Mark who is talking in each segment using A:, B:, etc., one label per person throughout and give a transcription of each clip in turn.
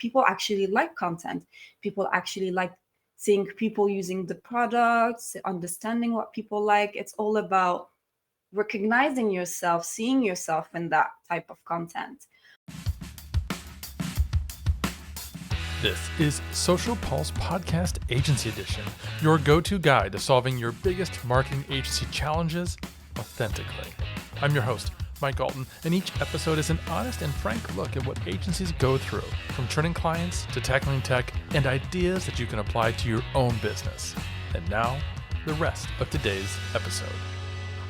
A: people actually like content. People actually like seeing people using the products, understanding what people like. It's all about recognizing yourself, seeing yourself in that type of content.
B: This is Social Pulse Podcast Agency Edition, your go-to guide to solving your biggest marketing agency challenges authentically. I'm your host, Mike Alton, and each episode is an honest and frank look at what agencies go through, from turning clients to tackling tech and ideas that you can apply to your own business. And now, the rest of today's episode.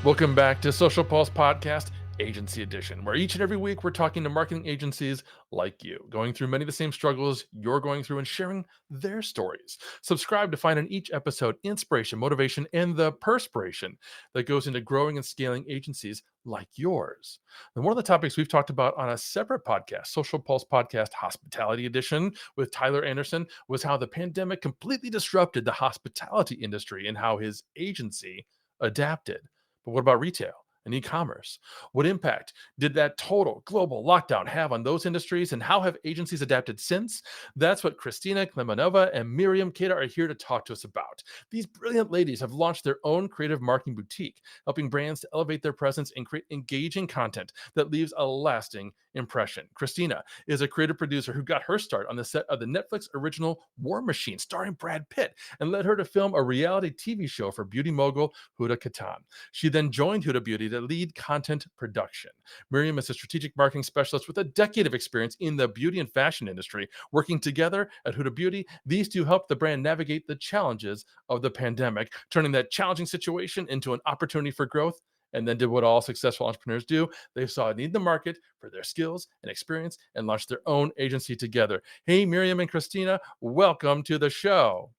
B: Welcome back to Social Pulse Podcast Agency Edition, where each and every week we're talking to marketing agencies like you, going through many of the same struggles you're going through and sharing their stories. Subscribe to find in each episode inspiration, motivation, and the perspiration that goes into growing and scaling agencies like yours. And one of the topics we've talked about on a separate podcast, Social Pulse Podcast Hospitality Edition with Tyler Anderson, was how the pandemic completely disrupted the hospitality industry and how his agency adapted. But what about retail and e-commerce? What impact did that total global lockdown have on those industries, and how have agencies adapted since? That's what Kristina, Kleymenova, and Myriam, Kader are here to talk to us about. These brilliant ladies have launched their own creative marketing boutique, helping brands to elevate their presence and create engaging content that leaves a lasting impression. Kristina is a creative producer who got her start on the set of the Netflix original War Machine, starring Brad Pitt, and led her to film a reality TV show for beauty mogul Huda Kattan. She then joined Huda Beauty to lead content production. Myriam is a strategic marketing specialist with a decade of experience in the beauty and fashion industry. Working together at Huda Beauty, these two helped the brand navigate the challenges of the pandemic, turning that challenging situation into an opportunity for growth, and then did what all successful entrepreneurs do. They saw a need in the market for their skills and experience and launched their own agency together. Hey, Myriam and Kristina, welcome to the show.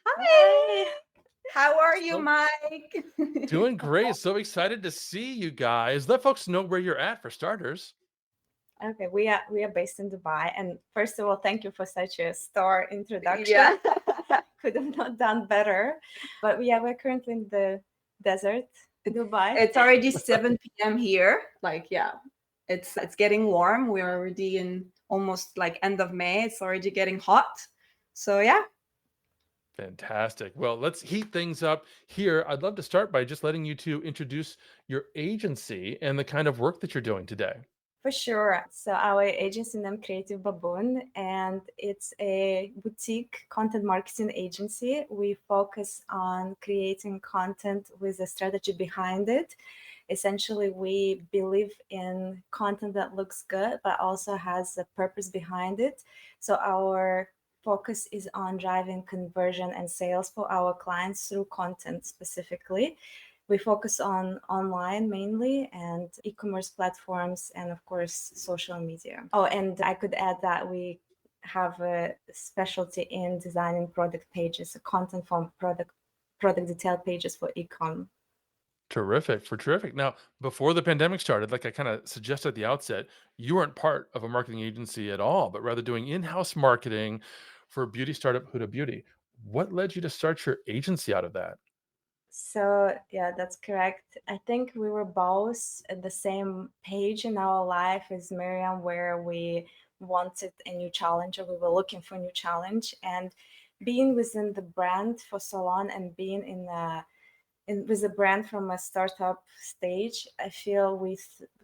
A: Hi. How are you, Mike?
B: Doing great. So excited to see you guys. Let folks know where you're at for starters.
C: Okay, we are based in Dubai, and first of all, thank you for such a star introduction.
A: Yeah.
C: Could have not done better, but we're currently in the desert, Dubai.
A: It's already 7 p.m. here. It's getting warm. We're already in almost like end of May. It's already getting hot. So yeah.
B: Fantastic. Well, let's heat things up here. I'd love to start by just letting you two introduce your agency and the kind of work that you're doing today.
C: For sure. So our agency name Creative Baboon, and it's a boutique content marketing agency. We focus on creating content with a strategy behind it. Essentially, we believe in content that looks good, but also has a purpose behind it. So our focus is on driving conversion and sales for our clients through content specifically. We focus on online mainly, and e-commerce platforms, and of course social media. Oh, and I could add that we have a specialty in designing product pages, content from product detailed pages for e-com.
B: Terrific. Now, before the pandemic started, like I kind of suggested at the outset, you weren't part of a marketing agency at all, but rather doing in-house marketing for beauty startup Huda Beauty. What led you to start your agency out of that?
C: So yeah, that's correct. I think we were both at the same page in our life as Myriam, where we wanted a new challenge, or we were looking for a new challenge. And being within the brand for so long, and being with a brand from a startup stage, I feel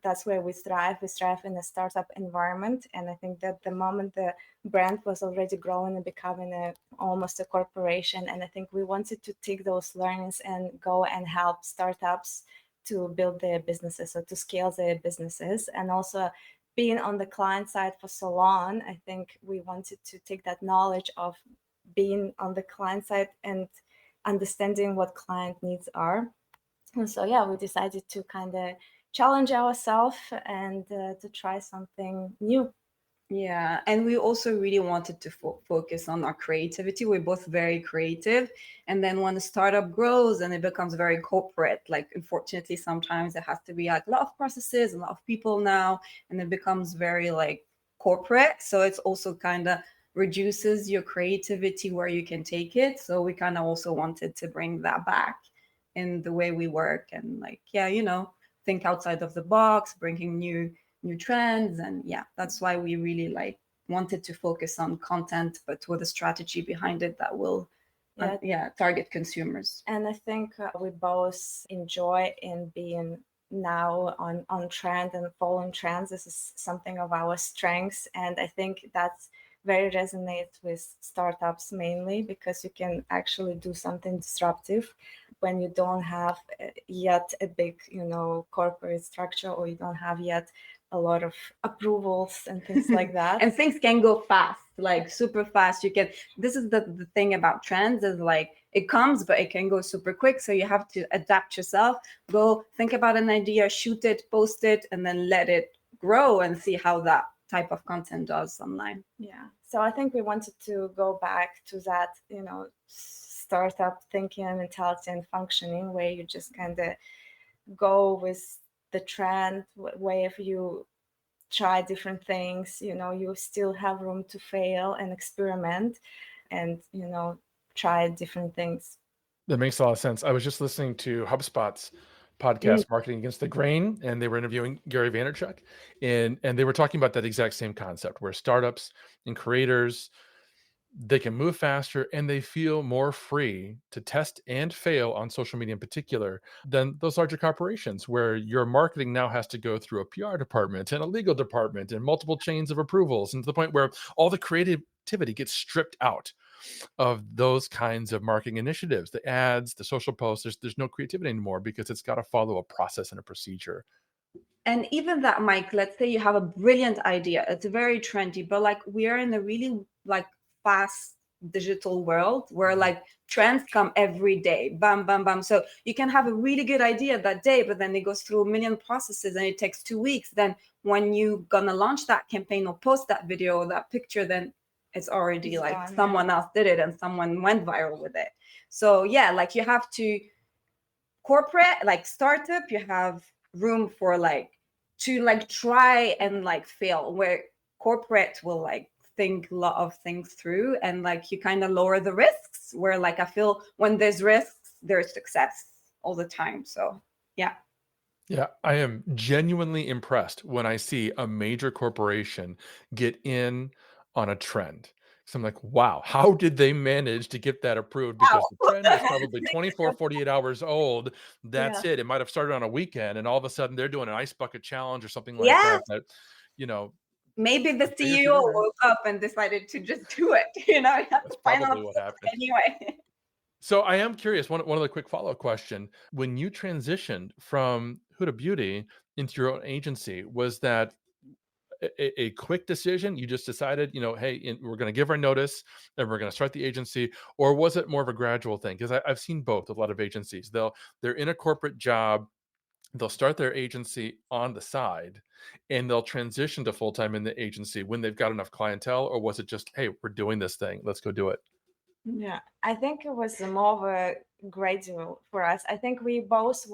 C: that's where we thrive. We thrive in a startup environment, and I think that the moment the brand was already growing and becoming almost a corporation, and I think we wanted to take those learnings and go and help startups to build their businesses or to scale their businesses. And also being on the client side for so long, I think we wanted to take that knowledge of being on the client side and understanding what client needs are. And so yeah, we decided to kind of challenge ourselves and to try something new.
A: Yeah, and we also really wanted to focus on our creativity. We're both very creative, and then when a startup grows and it becomes very corporate, like unfortunately sometimes it has to be like a lot of processes, a lot of people now, and it becomes very like corporate. So it's also kind of reduces your creativity where you can take it. So we kind of also wanted to bring that back in the way we work, and like, yeah, think outside of the box, bringing new trends. And yeah, that's why we really like wanted to focus on content, but with a strategy behind it that will target consumers.
C: And I think we both enjoy in being now on trend and following trends. This is something of our strengths, and I think that's very resonates with startups mainly, because you can actually do something disruptive when you don't have yet a big, corporate structure, or you don't have yet a lot of approvals and things like that.
A: And things can go fast, like super fast. This is the thing about trends, is like it comes, but it can go super quick. So you have to adapt yourself, go think about an idea, shoot it, post it, and then let it grow and see how that type of content does online.
C: Yeah. So I think we wanted to go back to that, startup thinking and mentality and functioning, where you just kind of go with the trend, way of you try different things, you still have room to fail and experiment and, try different things.
B: That makes a lot of sense. I was just listening to HubSpot's podcast, Marketing Against the Grain, and they were interviewing Gary Vaynerchuk, and they were talking about that exact same concept, where startups and creators, they can move faster and they feel more free to test and fail on social media in particular than those larger corporations, where your marketing now has to go through a PR department and a legal department and multiple chains of approvals, and to the point where all the creativity gets stripped out of those kinds of marketing initiatives, the ads, the social posts. There's no creativity anymore, because it's got to follow a process and a procedure.
A: And even that, Mike, let's say you have a brilliant idea, it's very trendy, but like we are in a really like fast digital world where like trends come every day, bam, bam, bam. So you can have a really good idea that day, but then it goes through a million processes and it takes 2 weeks. Then when you gonna launch that campaign or post that video or that picture, then it's already like someone else did it and someone went viral with it. So yeah, like you have to corporate, like startup, you have room for like to like try and like fail, where corporate will like think a lot of things through, and like you kind of lower the risks, where like I feel when there's risks, there's success all the time. So yeah.
B: Yeah, I am genuinely impressed when I see a major corporation get in on a trend. So I'm like, wow, how did they manage to get that approved? Because the trend is probably 24, 48 hours old. That's it. It might have started on a weekend, and all of a sudden they're doing an ice bucket challenge or something like that, you know,
A: maybe the CEO woke up and decided to just do it.
B: That's probably what happened.
A: Anyway.
B: So I am curious, one other quick follow-up question. When you transitioned from Huda Beauty into your own agency, was that a quick decision? You just decided, hey, we're going to give our notice and we're going to start the agency? Or was it more of a gradual thing? Because I've seen both with a lot of agencies. They're in a corporate job, they'll start their agency on the side, and they'll transition to full-time in the agency when they've got enough clientele. Or was it just, hey, we're doing this thing, let's go do it?
C: Yeah, I think it was more of a gradual for us. I think we both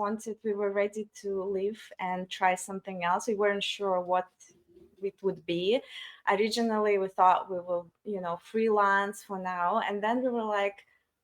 C: we were ready to leave and try something else. We weren't sure what it would be. Originally, we thought we will, freelance for now. And then we were like,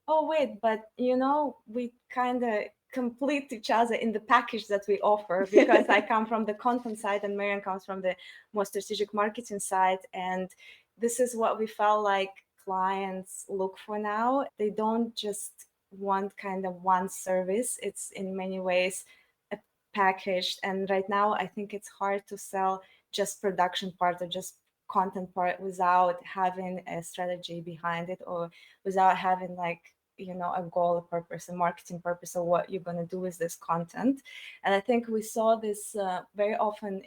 C: oh, wait, but, we kind of complete each other in the package that we offer, because I come from the content side and Myriam comes from the more strategic marketing side. And this is what we felt like clients look for now. They don't just want kind of one service. It's in many ways a package. And right now, I think it's hard to sell just production part or just content part without having a strategy behind it, or without having like, a goal, a purpose, a marketing purpose of what you're going to do with this content. And I think we saw this very often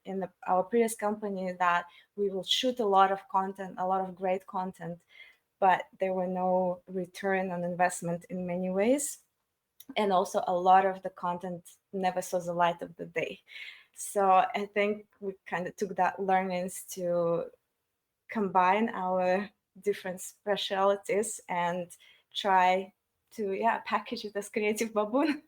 C: in our previous company, that we will shoot a lot of content, a lot of great content, but there were no return on investment in many ways. And also a lot of the content never saw the light of the day. So I think we kind of took that learnings to combine our different specialties and try to package it as creative baboon.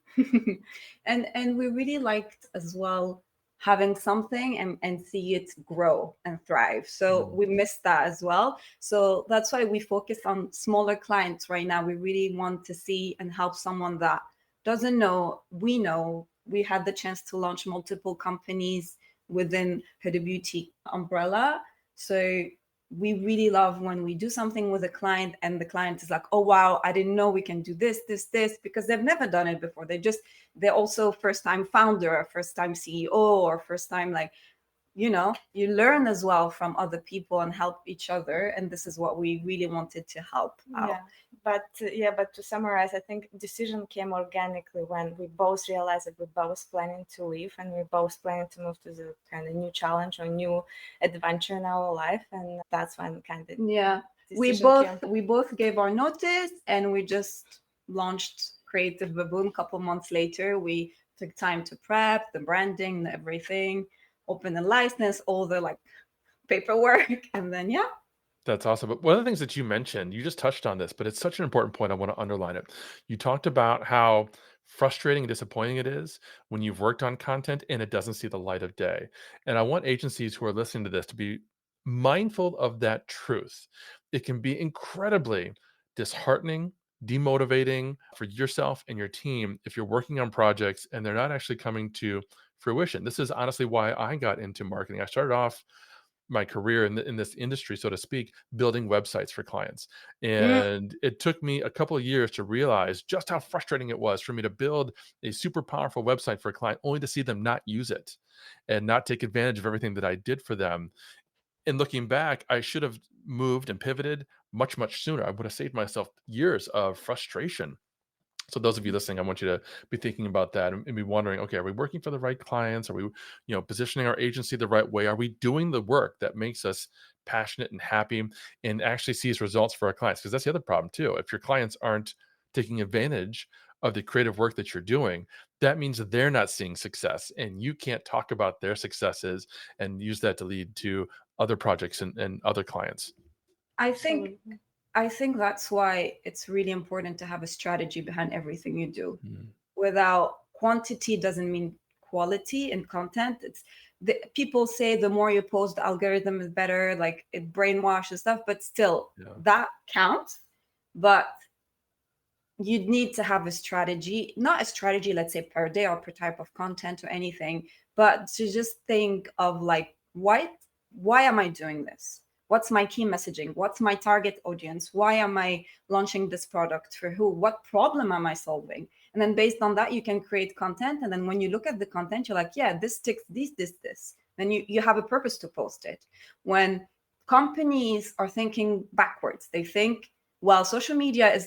A: and we really liked as well having something and see it grow and thrive. So we missed that as well. So that's why we focus on smaller clients right now. We really want to see and help someone that doesn't know. We had the chance to launch multiple companies within Huda Beauty umbrella. So we really love when we do something with a client and the client is like, oh wow, I didn't know we can do this, because they've never done it before. They're also first time founder or first time CEO or first time, like, you learn as well from other people and help each other. And this is what we really wanted to help out.
C: But to summarize, I think decision came organically when we both realized that we're both planning to leave and we're both planning to move to the kind of new challenge or new adventure in our life, and that's when kind of
A: we both gave our notice and we just launched Creative Baboon. A couple months later, we took time to prep the branding, everything, open the license, all the like paperwork, and then
B: That's awesome. But one of the things that you mentioned, you just touched on this, but it's such an important point. I want to underline it. You talked about how frustrating and disappointing it is when you've worked on content and it doesn't see the light of day. And I want agencies who are listening to this to be mindful of that truth. It can be incredibly disheartening, demotivating for yourself and your team if you're working on projects and they're not actually coming to fruition. This is honestly why I got into marketing. I started off my career in this industry, so to speak, building websites for clients. And it took me a couple of years to realize just how frustrating it was for me to build a super powerful website for a client only to see them not use it and not take advantage of everything that I did for them. And looking back, I should have moved and pivoted much, much sooner. I would have saved myself years of frustration. So those of you listening, I want you to be thinking about that and be wondering, okay, are we working for the right clients? Are we, positioning our agency the right way? Are we doing the work that makes us passionate and happy and actually sees results for our clients? Because that's the other problem too. If your clients aren't taking advantage of the creative work that you're doing, that means that they're not seeing success and you can't talk about their successes and use that to lead to other projects and other clients.
A: I think that's why it's really important to have a strategy behind everything you do. Without quantity doesn't mean quality in content. People say the more you post, the algorithm is better, like it brainwashes stuff, but still that counts. But you need to have a strategy, not a strategy, let's say per day or per type of content or anything, but to just think of like, why am I doing this? What's my key messaging? What's my target audience? Why am I launching this product? For who? What problem am I solving? And then based on that, you can create content. And then when you look at the content, you're like, yeah, this ticks this. Then you have a purpose to post it. When companies are thinking backwards, they think, well, social media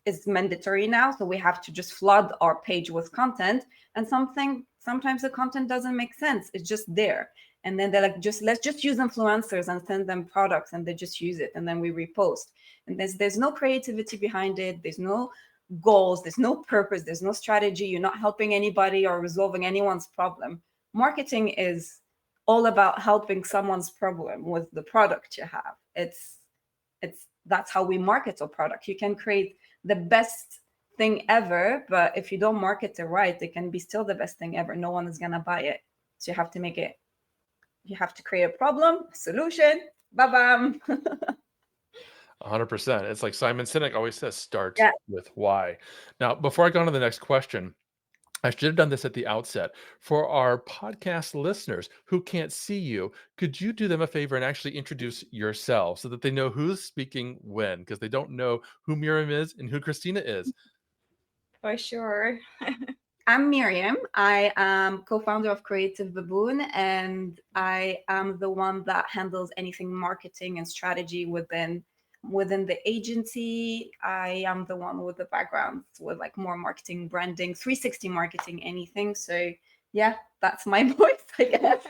A: is mandatory now, so we have to just flood our page with content. And sometimes the content doesn't make sense. It's just there. And then they're like, let's just use influencers and send them products, and they just use it, and then we repost. And there's no creativity behind it. There's no goals. There's no purpose. There's no strategy. You're not helping anybody or resolving anyone's problem. Marketing is all about helping someone's problem with the product you have. That's how we market our product. You can create the best thing ever, but if you don't market it right, it can be still the best thing ever. No one is gonna buy it. So you have to make it. You have to create a problem, solution, bam.
B: 100%. It's like Simon Sinek always says, start with why. Now, before I go on to the next question, I should have done this at the outset. For our podcast listeners who can't see you, could you do them a favor and actually introduce yourself so that they know who's speaking when? Because they don't know who Myriam is and who Kristina is.
C: For sure.
A: I'm Myriam. I am co-founder of Creative Baboon, and I am the one that handles anything marketing and strategy within the agency. I am the one with the background with like more marketing, branding, 360 marketing, anything. So yeah, that's my voice, I guess.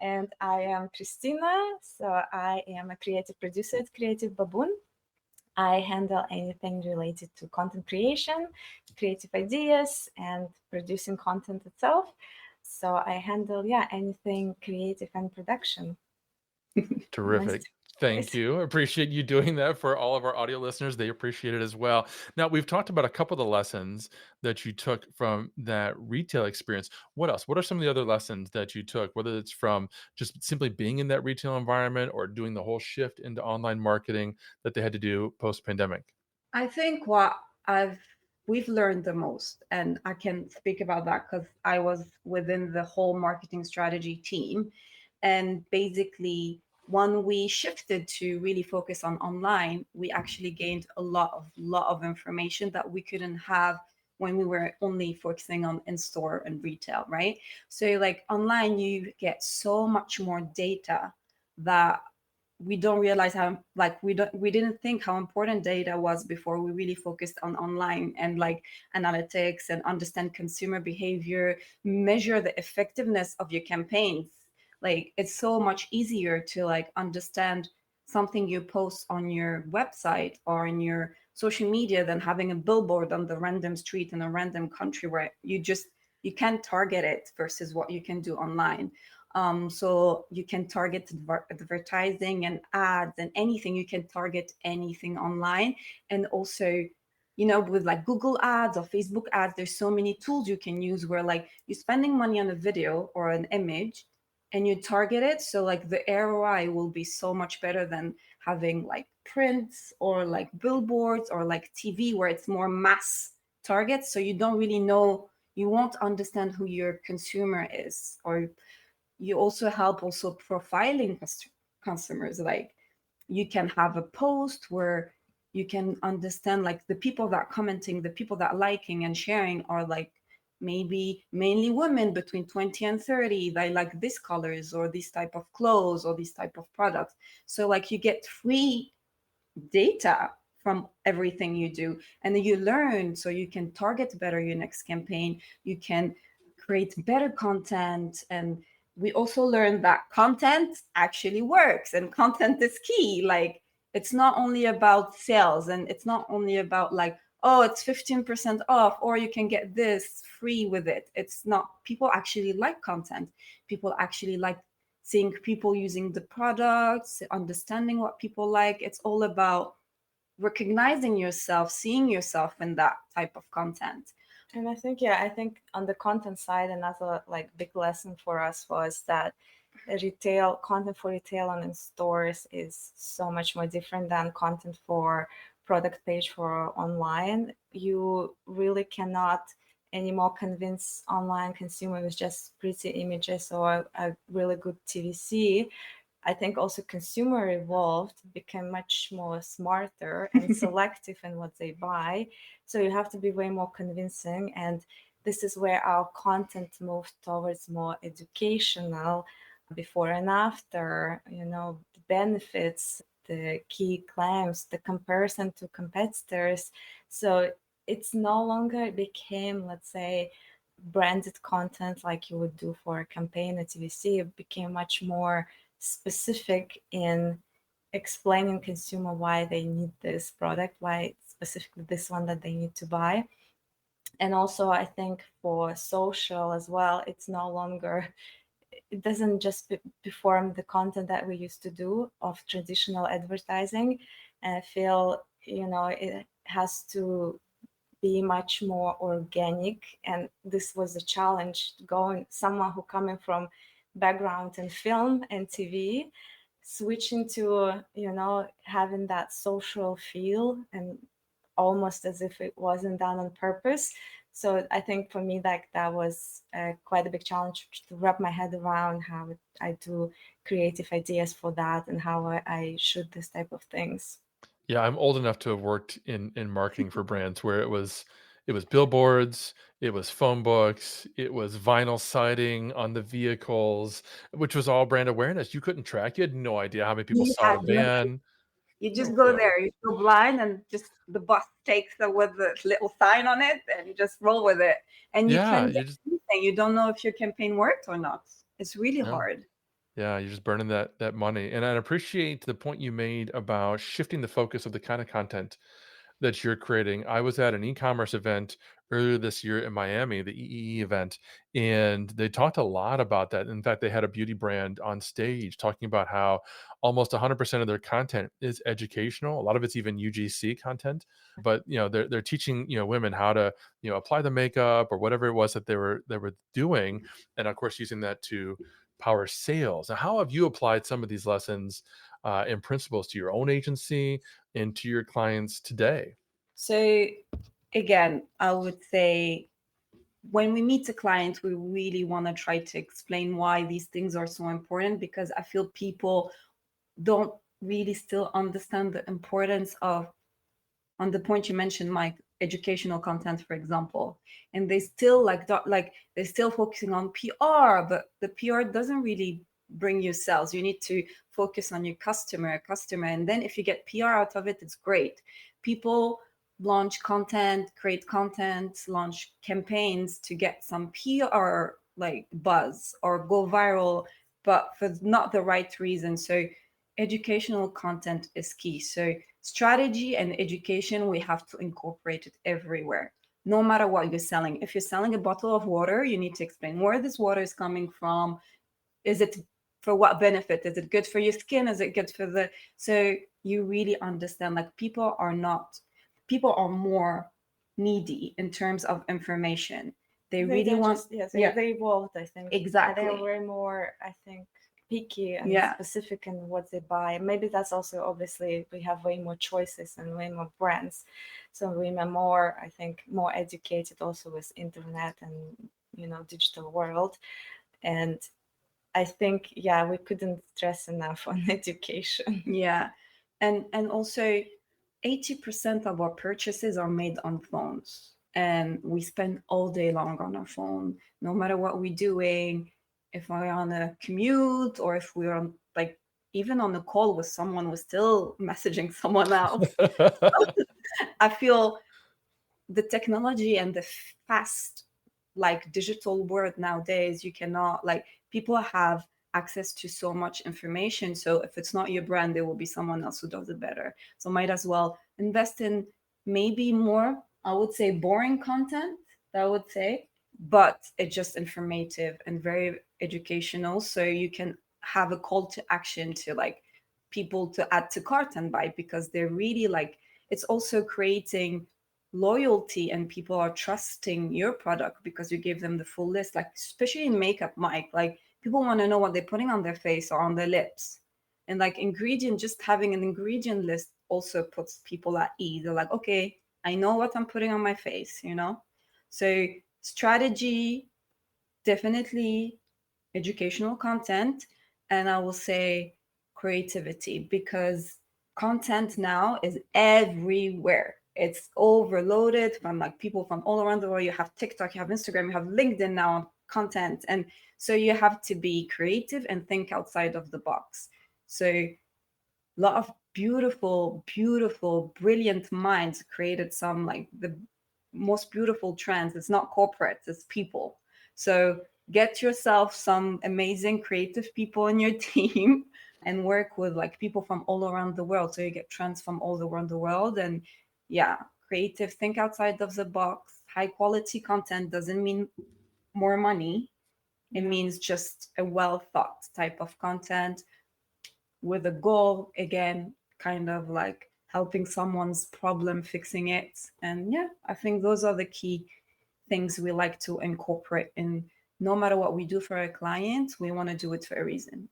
C: And I am Kristina. So I am a creative producer at Creative Baboon. I handle anything related to content creation, creative ideas, and producing content itself. So I handle, anything creative and production.
B: Terrific. Thank you. Appreciate you doing that for all of our audio listeners. They appreciate it as well. Now, we've talked about a couple of the lessons that you took from that retail experience. What else? What are some of the other lessons that you took, whether it's from just simply being in that retail environment or doing the whole shift into online marketing that they had to do post-pandemic?
A: I think we've learned the most, and I can speak about that because I was within the whole marketing strategy team. And basically, when we shifted to really focus on online, we actually gained a lot of information that we couldn't have when we were only focusing on in-store and retail, right? So like online, you get so much more data that we don't realize how, like, we didn't think how important data was before we really focused on online and like analytics and understand consumer behavior, measure the effectiveness of your campaigns. Like it's so much easier to like understand something you post on your website or in your social media than having a billboard on the random street in a random country where you can't target it versus what you can do online. So you can target advertising and ads and anything. You can target anything online. And also, with like Google ads or Facebook ads, there's so many tools you can use where like you're spending money on a video or an image and you target it. So like the ROI will be so much better than having like prints or like billboards or like TV where it's more mass targets. So you don't really know, you won't understand who your consumer is. Or you also help also profiling customers. Like you can have a post where you can understand like the people that are commenting, the people that are liking and sharing are like maybe mainly women between 20 and 30. They like these colors or this type of clothes or this type of products. So like you get free data from everything you do, and then you learn so you can target better your next campaign. You can create better content. And we also learn that content actually works and content is key. Like it's not only about sales, and it's not only about like, oh, it's 15% off or you can get this free with it. It's not. People actually like content. People actually like seeing people using the products, understanding what people like. It's all about recognizing yourself, seeing yourself in that type of content.
C: And I think, yeah, I think on the content side, another like big lesson for us was that retail content for retail and in stores is so much more different than content for product page for online. You really cannot anymore convince online consumer with just pretty images or a really good TVC. I think also consumer evolved, became much more smarter and selective in what they buy. So you have to be way more convincing. And this is where our content moved towards more educational, before and after, the benefits, the key claims, the comparison to competitors. So it's no longer became, let's say, branded content like you would do for a campaign at TVC. It became much more specific in explaining consumer why they need this product, why specifically this one that they need to buy. And also I think for social as well, it's no longer, it doesn't just perform the content that we used to do of traditional advertising. And I feel, it has to be much more organic. And this was a challenge, going someone who coming from background in film and TV, switching to, having that social feel and almost as if it wasn't done on purpose. So I think for me, like that was quite a big challenge to wrap my head around how I do creative ideas for that and how I shoot this type of things.
B: Yeah, I'm old enough to have worked in marketing for brands where it was billboards, it was phone books, it was vinyl siding on the vehicles, which was all brand awareness. You couldn't track. You had no idea how many people
A: You
B: saw
A: had
B: the
A: no,
B: van.
A: you
B: No
A: just go
B: clue.
A: there, you go blind, and just the bus takes it with the little sign on it, and you just roll with it. And you
B: Yeah,
A: can't get
B: you just
A: anything. You don't know if your campaign worked or not. It's really
B: no.
A: hard.
B: Yeah, you're just burning that money. And I appreciate the point you made about shifting the focus of the kind of content that you're creating. I was at an e-commerce event earlier this year in Miami, the EEE event, and they talked a lot about that. In fact, they had a beauty brand on stage talking about how almost 100% of their content is educational. A lot of it's even UGC content, but they're teaching women how to apply the makeup or whatever it was that they were doing, and of course using that to power sales. Now, how have you applied some of these lessons and principles to your own agency and to your clients today?
A: So again, I would say when we meet a client, we really want to try to explain why these things are so important, because I feel people don't really still understand the importance of, on the point you mentioned, Mike, educational content, for example, and they still they're still focusing on PR, but the PR doesn't really bring you sales. You need to focus on your customer, and then if you get PR out of it, it's great. People launch content, create content, launch campaigns to get some PR like buzz or go viral, but for not the right reason. So educational content is key. So strategy and education, we have to incorporate it everywhere, no matter what you're selling. If you're selling a bottle of water, you need to explain where this water is coming from. Is it for what benefit? Is it good for your skin? Is it good for the, so you really understand, like, people are more needy in terms of information. They really want,
C: they evolved, I think.
A: exactly.
C: They're way more, I think, picky and
A: Yeah.
C: specific in what they buy. Maybe that's also, obviously, we have way more choices and way more brands, so we're more, I think, more educated also with internet and, you know, digital world. And I think, yeah, we couldn't stress enough on education.
A: Yeah. And also 80% of our purchases are made on phones, and we spend all day long on our phone, no matter what we're doing. If we're on a commute, or if we're on, like, even on a call with someone, we're still messaging someone else. I feel the technology and the fast, like, digital world nowadays, you cannot, like, people have access to so much information. So if it's not your brand, there will be someone else who does it better. So might as well invest in maybe more, I would say, boring content, I would say, but it's just informative and very educational. So you can have a call to action to, like, people to add to cart and buy, because they're really, like, it's also creating loyalty, and people are trusting your product because you gave them the full list. Like, especially in makeup, Mike, like, people want to know what they're putting on their face or on their lips. And, like, ingredient, just having an ingredient list also puts people at ease. They're like, okay, I know what I'm putting on my face, you know? So strategy, definitely educational content, and I will say creativity, because content now is everywhere. It's overloaded from, like, people from all around the world. You have TikTok, you have Instagram, you have LinkedIn now content. And so you have to be creative and think outside of the box. So a lot of beautiful, brilliant minds created some, like, the most beautiful trends. It's not corporate, it's people. So get yourself some amazing creative people in your team and work with, like, people from all around the world. So you get trends from all around the world. And yeah, creative, think outside of the box. High quality content doesn't mean more money. It means just a well thought type of content with a goal, again, kind of like helping someone's problem, fixing it. And yeah, I think those are the key things we like to incorporate in. No matter what we do for a client, we want to do it for a reason.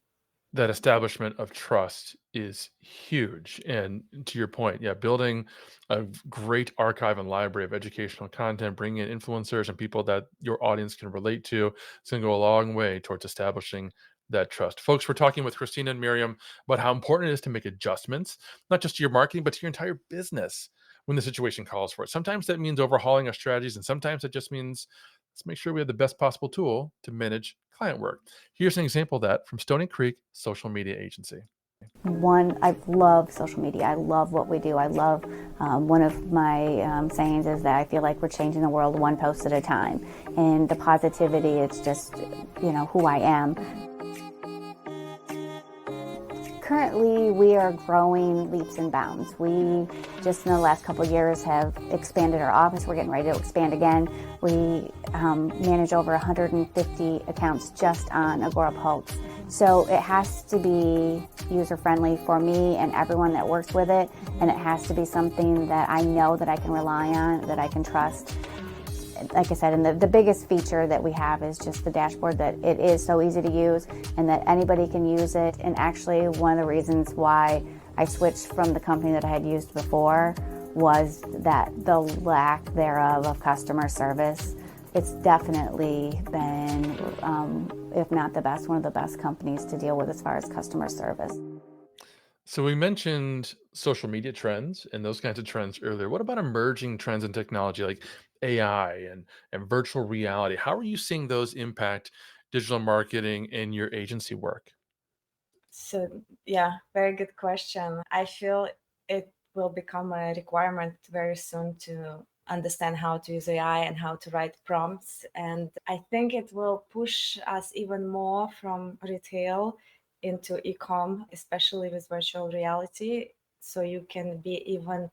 B: That establishment of trust is huge. And to your point, yeah, building a great archive and library of educational content, bringing in influencers and people that your audience can relate to, it's going to go a long way towards establishing that trust. Folks, we're talking with Kristina and Myriam about how important it is to make adjustments, not just to your marketing, but to your entire business when the situation calls for it. Sometimes that means overhauling our strategies, and sometimes it just means let's make sure we have the best possible tool to manage client work. Here's an example of that from Stony Creek Social Media Agency.
D: I love social media. I love what we do. I love, one of my sayings is that I feel like we're changing the world one post at a time. And the positivity, it's just, who I am. Currently, we are growing leaps and bounds. We just in the last couple of years have expanded our office. We're getting ready to expand again. We manage over 150 accounts just on Agora Pulse. So it has to be user-friendly for me and everyone that works with it, and it has to be something that I know that I can rely on, that I can trust. Like I said, and the biggest feature that we have is just the dashboard, that it is so easy to use and that anybody can use it. And actually, one of the reasons why I switched from the company that I had used before was that the lack thereof of customer service. It's definitely been, if not the best, one of the best companies to deal with as far as customer service.
B: So we mentioned social media trends and those kinds of trends earlier. What about emerging trends in technology like AI and virtual reality? How are you seeing those impact digital marketing in your agency work?
C: So, yeah, very good question. I feel it will become a requirement very soon to understand how to use AI and how to write prompts. And I think it will push us even more from retail into e-com, especially with virtual reality. So you can be even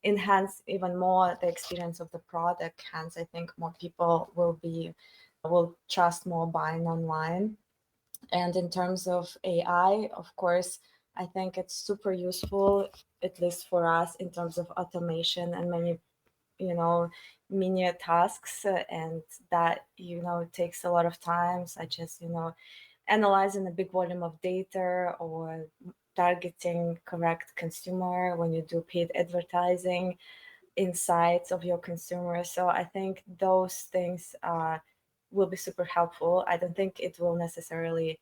C: enhance even more the experience of the product. Hence, I think more people will trust more buying online. And in terms of AI, of course, I think it's super useful, at least for us, in terms of automation and many, you know, menial tasks. And that, takes a lot of time, such as, analyzing a big volume of data or targeting correct consumer when you do paid advertising, insights of your consumers. So I think those things will be super helpful. I don't think it will necessarily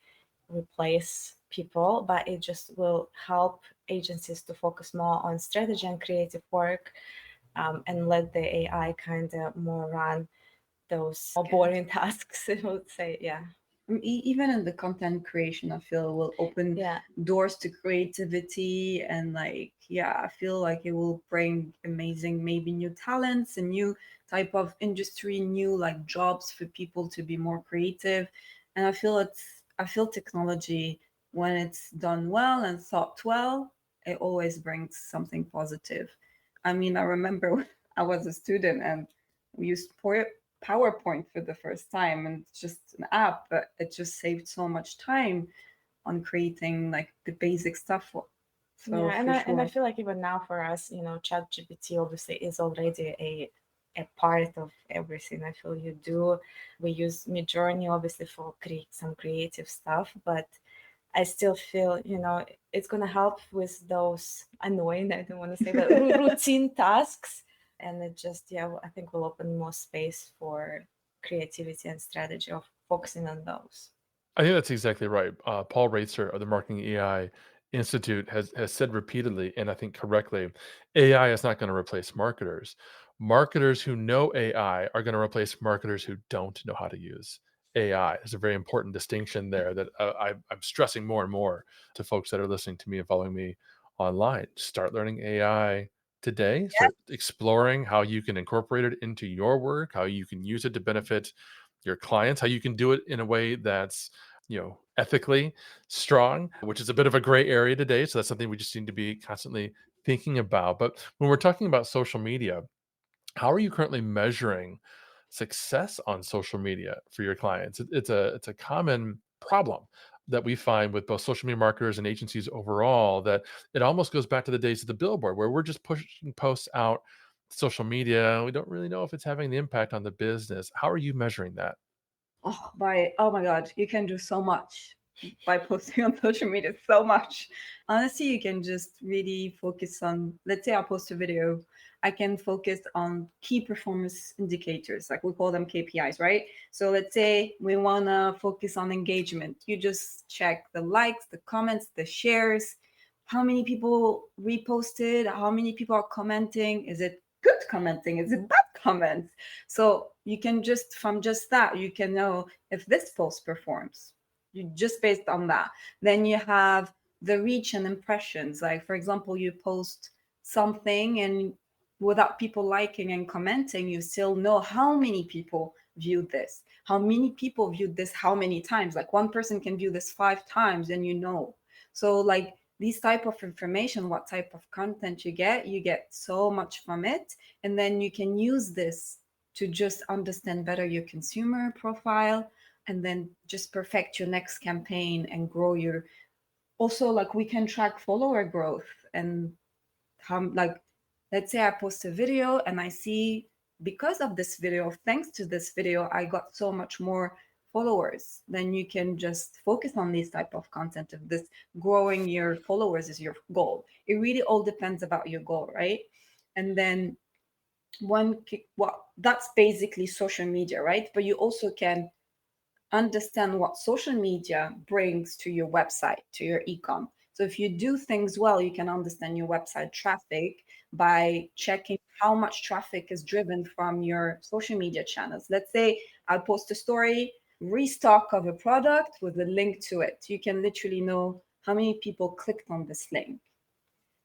C: replace people, but it just will help agencies to focus more on strategy and creative work, and let the AI kind of more run those more boring tasks, I would say. Yeah.
A: Even in the content creation, I feel will open
C: Yeah.
A: doors to creativity, and like, yeah, I feel like it will bring amazing, maybe new talents and new type of industry, new like jobs for people to be more creative. And I feel technology, when it's done well and thought well, it always brings something positive. I mean, I remember when I was a student and we used PowerPoint for the first time, and it's just an app, but it just saved so much time on creating like the basic stuff. So
C: Yeah,
A: for
C: and I
A: sure.
C: feel like even now for us, ChatGPT obviously is already a part of everything I feel you do. We use Midjourney obviously for create some creative stuff, but I still feel, it's gonna help with those annoying, I don't want to say that, routine tasks. And it just, yeah, I think will open more space for creativity and strategy of focusing on those.
B: I think that's exactly right. Paul Raitzer of the Marketing AI Institute has said repeatedly, and I think correctly, AI is not going to replace marketers. Marketers who know AI are going to replace marketers who don't know how to use AI. There's a very important distinction there that I'm stressing more and more to folks that are listening to me and following me online. Start learning AI today. Start exploring how you can incorporate it into your work, how you can use it to benefit your clients, how you can do it in a way that's ethically strong, which is a bit of a gray area today. So that's something we just need to be constantly thinking about. But when we're talking about social media, how are you currently measuring success on social media for your clients? It's a common problem that we find with both social media marketers and agencies overall, that it almost goes back to the days of the billboard where we're just pushing posts out social media. We don't really know if it's having the impact on the business. How are you measuring that?
A: Oh my god, you can do so much by posting on social media, so much. Honestly, you can just really focus on, let's say I post a video, I can focus on key performance indicators, like we call them KPIs, right? So let's say we want to focus on engagement. You just check the likes, the comments, the shares, how many people reposted, how many people are commenting, is it good commenting, is it bad comments? So you can just, from just that, you can know if this post performs. You just based on that. Then you have the reach and impressions. Like for example, you post something and without people liking and commenting, you still know how many people viewed this, how many people viewed this, how many times. Like one person can view this 5 times, and you know. So like these type of information, what type of content you get so much from it, and then you can use this to just understand better your consumer profile, and then just perfect your next campaign and grow your, also like we can track follower growth. And how, like, let's say I post a video and I see, because of this video, thanks to this video, I got so much more followers. Then you can just focus on these type of content. If this growing your followers is your goal, it really all depends about your goal, right? And then well, that's basically social media, right? But you also can understand what social media brings to your website, to your ecom. So if you do things well, you can understand your website traffic by checking how much traffic is driven from your social media channels. Let's say I'll post a story, restock of a product with a link to it. You can literally know how many people clicked on this link.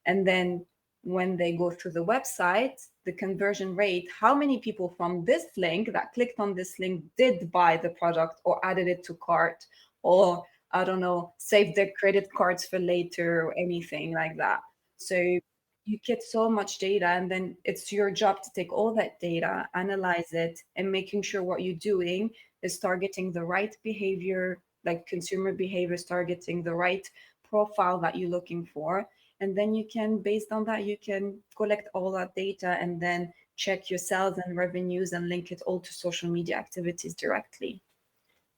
A: And then when they go through the website, the conversion rate, how many people from this link that clicked on this link did buy the product or added it to cart, or I don't know, saved their credit cards for later or anything like that. So you get so much data, and then it's your job to take all that data, analyze it, and making sure what you're doing is targeting the right behavior, like consumer behaviors, targeting the right profile that you're looking for. And then you can, based on that, you can collect all that data and then check your sales and revenues and link it all to social media activities directly.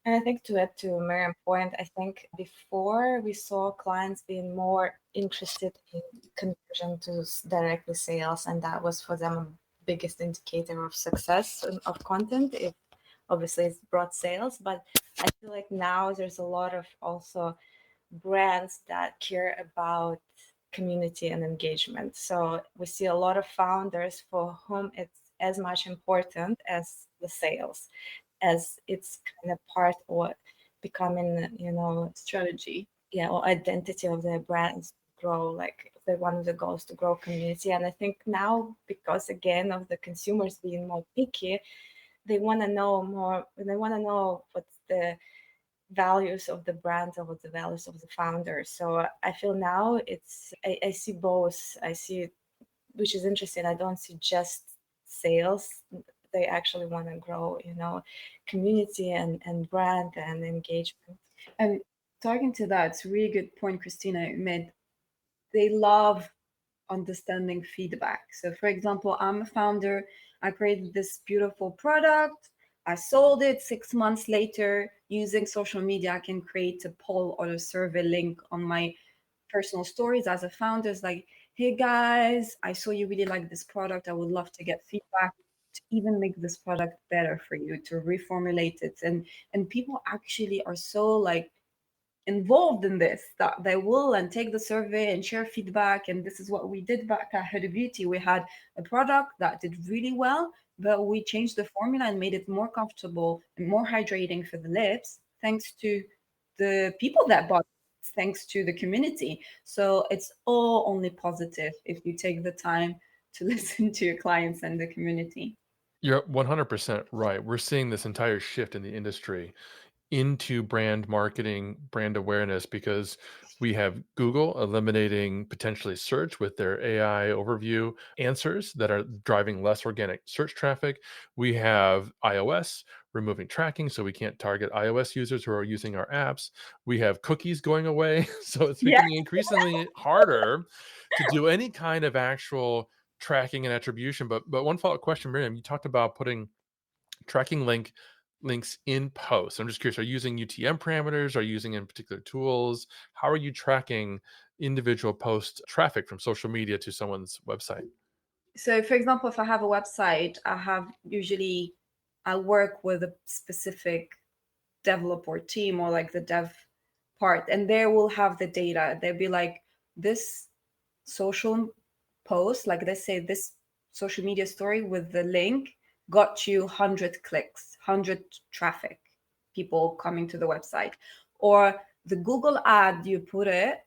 C: And I think to add to Myriam's point, I think before we saw clients being more interested in conversion to directly sales, and that was for them a biggest indicator of success of content. If obviously it's brought sales, but I feel like now there's a lot of also brands that care about community and engagement. So we see a lot of founders for whom it's as much important as the sales, as it's kind of part or becoming,
A: Strategy.
C: or identity of their brands grow. Like one of the goals to grow community. And I think now, because again of the consumers being more picky, they want to know more. They want to know what's the values of the brand or the values of the founder. So I feel now I see both. I see, which is interesting. I don't see just sales. They actually want to grow, community and brand and engagement.
A: And talking to that, it's a really good point Kristina made. They love understanding feedback. So, for example, I'm a founder. I created this beautiful product. I sold it 6 months later. Using social media, I can create a poll or a survey link on my personal stories as a founder. It's like, hey guys, I saw you really like this product. I would love to get feedback to even make this product better for you, to reformulate it. And people actually are so like involved in this that they will and take the survey and share feedback. And this is what we did back at Huda Beauty. We had a product that did really well, but we changed the formula and made it more comfortable and more hydrating for the lips, thanks to the people that bought it, thanks to the community. So it's all only positive if you take the time to listen to your clients and the community.
B: You're 100% right. We're seeing this entire shift in the industry into brand marketing, brand awareness, because we have Google eliminating potentially search with their AI overview answers that are driving less organic search traffic. We have iOS removing tracking, so we can't target iOS users who are using our apps. We have cookies going away, so it's
A: Yeah.
B: becoming increasingly harder to do any kind of actual tracking and attribution. But one follow-up question, Miriam, you talked about putting tracking links in posts. I'm just curious, are you using UTM parameters? Are you using in particular tools? How are you tracking individual post traffic from social media to someone's website?
A: So, for example, if I have a website, I work with a specific developer team or like the dev part, and they will have the data. They'll be like, this social post, like they say, this social media story with the link got you 100 clicks, 100 traffic, people coming to the website. Or the Google ad you put it,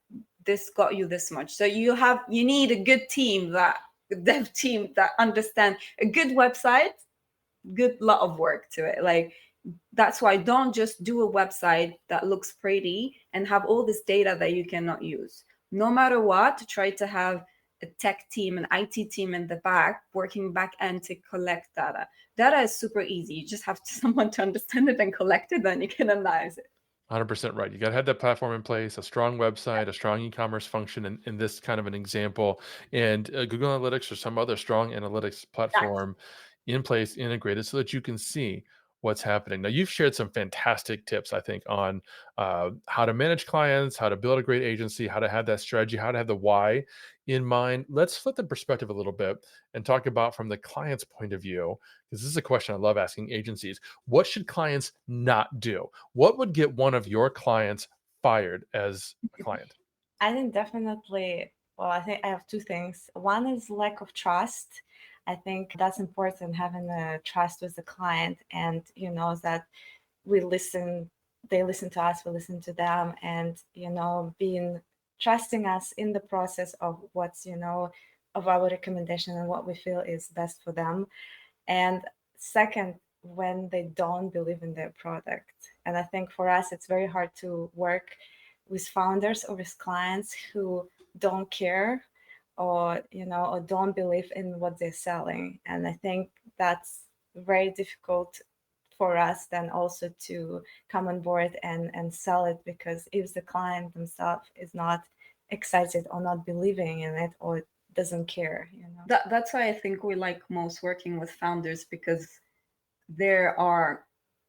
A: this got you this much. So you need a good team, that the dev team that understand a good website, good lot of work to it. Like that's why don't just do a website that looks pretty and have all this data that you cannot use. No matter what, try to have a tech team, an IT team in the back working back end to collect data. Data is super easy. You just have someone to understand it and collect it, then you can analyze it.
B: 100% right. You got to have that platform in place, a strong website, a strong e-commerce function, in this kind of an example, and Google Analytics or some other strong analytics platform in place, integrated, so that you can see what's happening. Now, you've shared some fantastic tips, I think, on how to manage clients, how to build a great agency, how to have that strategy, how to have the why in mind. Let's flip the perspective a little bit and talk about from the client's point of view, because this is a question I love asking agencies. What should clients not do? What would get one of your clients fired as a client?
C: I think definitely, well, I think I have two things. One is lack of trust. I think that's important, having a trust with the client, and that we listen, they listen to us, we listen to them, and being trusting us in the process of what's of our recommendation and what we feel is best for them. And second, when they don't believe in their product. And I think for us it's very hard to work with founders or with clients who don't care, or don't believe in what they're selling. And I think that's very difficult for us then also to come on board and sell it, because if the client themselves is not excited or not believing in it or doesn't care.
A: That's why I think we like most working with founders, because they are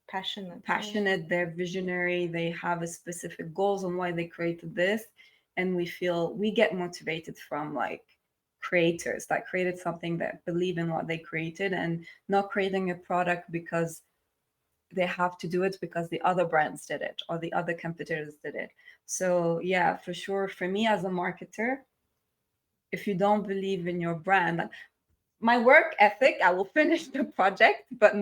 A: passionate, they're visionary, they have a specific goals on why they created this, and we get motivated from like creators that created something, that believe in what they created, and not creating a product because they have to do it because the other brands did it or the other competitors did it. So yeah, for sure, for me as a marketer, if you don't believe in your brand, like my work ethic, I will finish the project, but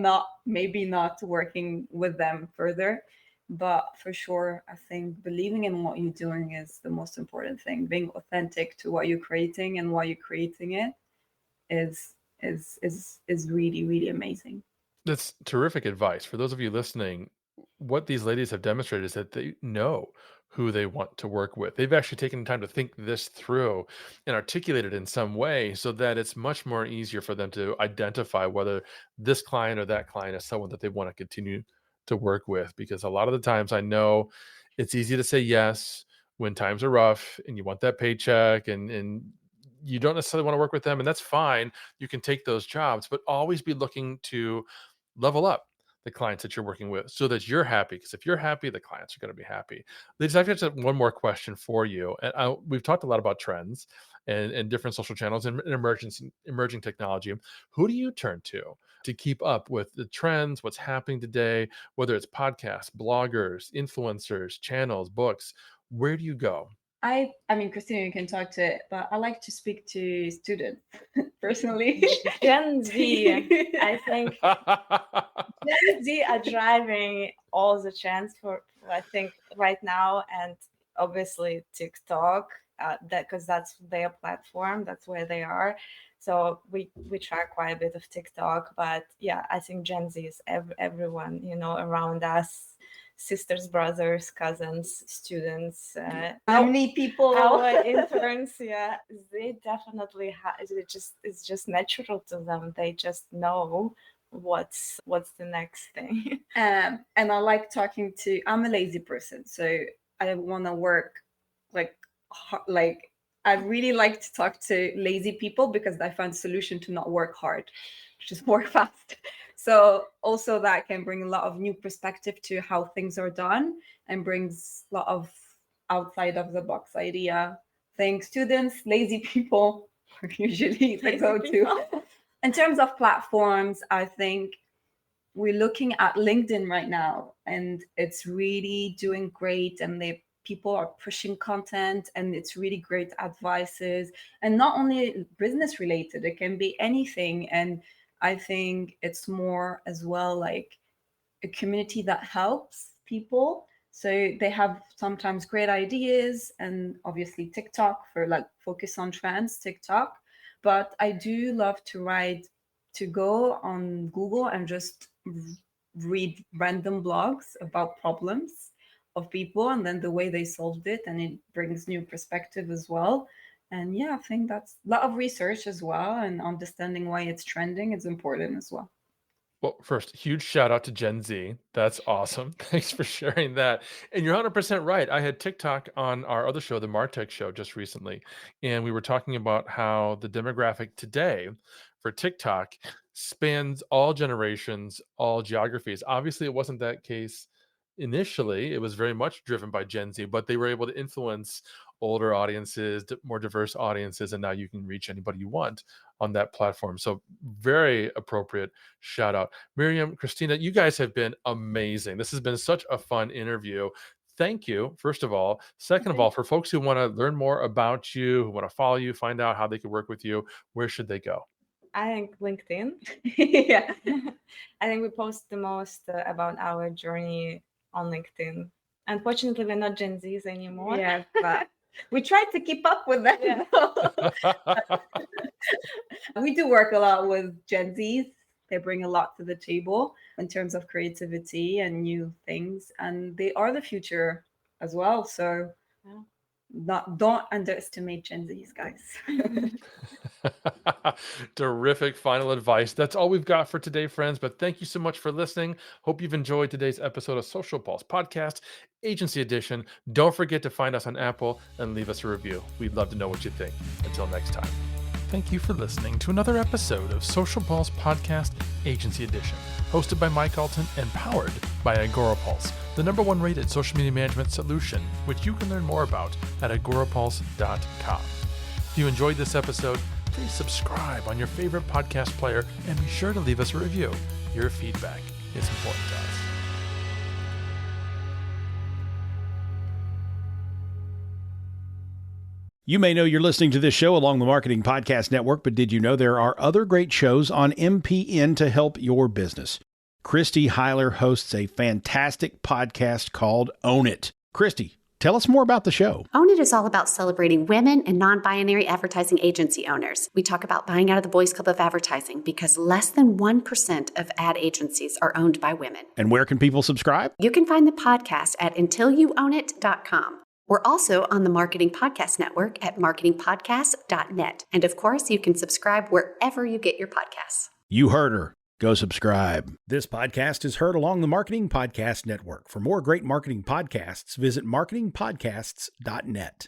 A: maybe not working with them further. But for sure, I think believing in what you're doing is the most important thing. Being authentic to what you're creating and why you're creating it is really, really amazing.
B: That's terrific advice. For those of you listening, what these ladies have demonstrated is that they know who they want to work with. They've actually taken the time to think this through and articulate it in some way so that it's much more easier for them to identify whether this client or that client is someone that they want to continue to work with. Because a lot of the times I know it's easy to say yes when times are rough and you want that paycheck, and you don't necessarily want to work with them, and that's fine. You can take those jobs, but always be looking to level up the clients that you're working with so that you're happy. Because if you're happy, the clients are going to be happy. Ladies, I've got one more question for you. And we've talked a lot about trends and different social channels and emerging technology. Who do you turn to keep up with the trends, what's happening today, whether it's podcasts, bloggers, influencers, channels, books? Where do you go?
A: I mean, Kristina, you can talk to it, but I like to speak to students personally.
C: Gen Z, I think Gen Z are driving all the trends for I think right now, and obviously TikTok, that because that's their platform, that's where they are. So we track quite a bit of TikTok, but yeah, I think Gen Z is everyone around us, sisters, brothers, cousins, students,
A: family people,
C: our interns. Yeah, they definitely it's just natural to them. They just know what's the next thing.
A: and I like talking to. I'm a lazy person, so I want to work like I really like to talk to lazy people because I find a solution to not work hard, just work fast. So also that can bring a lot of new perspective to how things are done, and brings a lot of outside of the box idea. Think students, lazy people are usually the go-to. In terms of platforms, I think we're looking at LinkedIn right now, and it's really doing great, and people are pushing content, and it's really great advices, and not only business related, it can be anything. And I think it's more as well like a community that helps people. So they have sometimes great ideas, and obviously TikTok for like focus on trends, TikTok. But I do love to go on Google and just read random blogs about problems of people, and then the way they solved it, and it brings new perspective as well. And yeah, I think that's a lot of research as well, and understanding why it's trending is important as well.
B: Well, first, huge shout out to Gen Z. That's awesome. Thanks for sharing that. And you're 100% right. I had TikTok on our other show, the Martech Show, just recently. And we were talking about how the demographic today for TikTok spans all generations, all geographies. Obviously, it wasn't that case initially. It was very much driven by Gen Z, but they were able to influence older audiences, more diverse audiences. And now you can reach anybody you want on that platform. So very appropriate shout out. Myriam, Kristina, you guys have been amazing. This has been such a fun interview. thank you, first of all. Second of all, for folks who want to learn more about you, who want to follow you, find out how they can work with you, where should they go?
C: I think LinkedIn.
A: Yeah.
C: I think we post the most about our journey on LinkedIn. Unfortunately, we're not Gen Zs anymore.
A: Yeah, but we try to keep up with that.
C: Yeah.
A: We do work a lot with Gen Zs. They bring a lot to the table in terms of creativity and new things, and they are the future as well. So don't underestimate Gen Zs, guys.
B: Terrific final advice. That's all we've got for today, friends. But thank you so much for listening. Hope you've enjoyed today's episode of Social Pulse Podcast, Agency Edition. Don't forget to find us on Apple and leave us a review. We'd love to know what you think. Until next time. Thank you for listening to another episode of Social Pulse Podcast, Agency Edition, hosted by Mike Alton and powered by AgoraPulse, the #1 rated social media management solution, which you can learn more about at agorapulse.com. If you enjoyed this episode, please subscribe on your favorite podcast player and be sure to leave us a review. Your feedback is important to us.
E: You may know you're listening to this show along the Marketing Podcast Network, but did you know there are other great shows on MPN to help your business? Christy Heiler hosts a fantastic podcast called Own It. Christy, tell us more about the show.
F: Own It is all about celebrating women and non-binary advertising agency owners. We talk about buying out of the boys' club of advertising because less than 1% of ad agencies are owned by women.
E: And where can people subscribe?
F: You can find the podcast at untilyouownit.com. We're also on the Marketing Podcast Network at marketingpodcast.net. And of course, you can subscribe wherever you get your podcasts.
E: You heard her. Go subscribe. This podcast is heard along the Marketing Podcast Network. For more great marketing podcasts, visit marketingpodcasts.net.